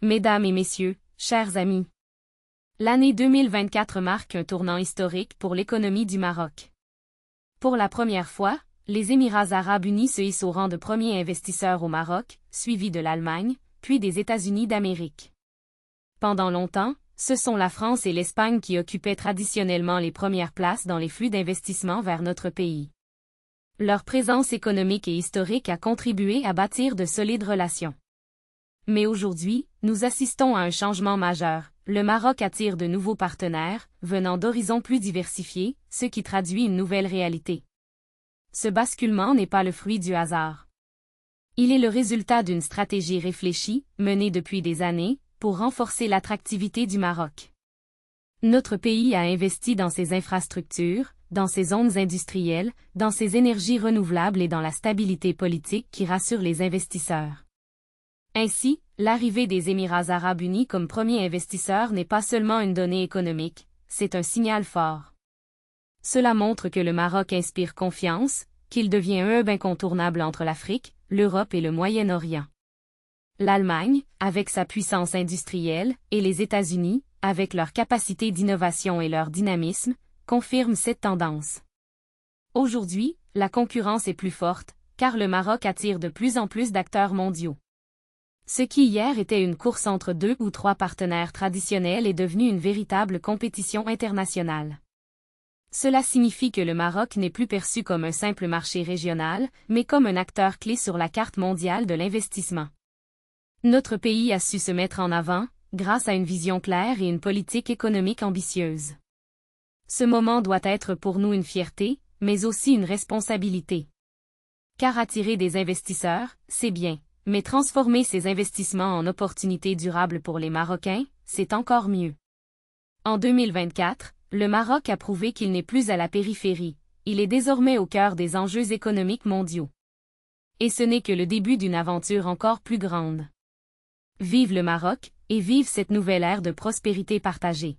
Mesdames et messieurs, chers amis. L'année 2024 marque un tournant historique pour l'économie du Maroc. Pour la première fois, les Émirats arabes unis se hissent au rang de premier investisseur au Maroc, suivi de l'Allemagne, puis des États-Unis d'Amérique. Pendant longtemps, ce sont la France et l'Espagne qui occupaient traditionnellement les premières places dans les flux d'investissement vers notre pays. Leur présence économique et historique a contribué à bâtir de solides relations. Mais aujourd'hui, nous assistons à un changement majeur. Le Maroc attire de nouveaux partenaires, venant d'horizons plus diversifiés, ce qui traduit une nouvelle réalité. Ce basculement n'est pas le fruit du hasard. Il est le résultat d'une stratégie réfléchie, menée depuis des années, pour renforcer l'attractivité du Maroc. Notre pays a investi dans ses infrastructures, dans ses zones industrielles, dans ses énergies renouvelables et dans la stabilité politique qui rassure les investisseurs. Ainsi, l'arrivée des Émirats arabes unis comme premier investisseur n'est pas seulement une donnée économique, c'est un signal fort. Cela montre que le Maroc inspire confiance, qu'il devient un hub incontournable entre l'Afrique, l'Europe et le Moyen-Orient. L'Allemagne, avec sa puissance industrielle, et les États-Unis, avec leur capacité d'innovation et leur dynamisme, confirment cette tendance. Aujourd'hui, la concurrence est plus forte, car le Maroc attire de plus en plus d'acteurs mondiaux. Ce qui hier était une course entre 2 ou 3 partenaires traditionnels est devenu une véritable compétition internationale. Cela signifie que le Maroc n'est plus perçu comme un simple marché régional, mais comme un acteur clé sur la carte mondiale de l'investissement. Notre pays a su se mettre en avant, grâce à une vision claire et une politique économique ambitieuse. Ce moment doit être pour nous une fierté, mais aussi une responsabilité. Car attirer des investisseurs, c'est bien. Mais transformer ces investissements en opportunités durables pour les Marocains, c'est encore mieux. En 2024, le Maroc a prouvé qu'il n'est plus à la périphérie, il est désormais au cœur des enjeux économiques mondiaux. Et ce n'est que le début d'une aventure encore plus grande. Vive le Maroc, et vive cette nouvelle ère de prospérité partagée.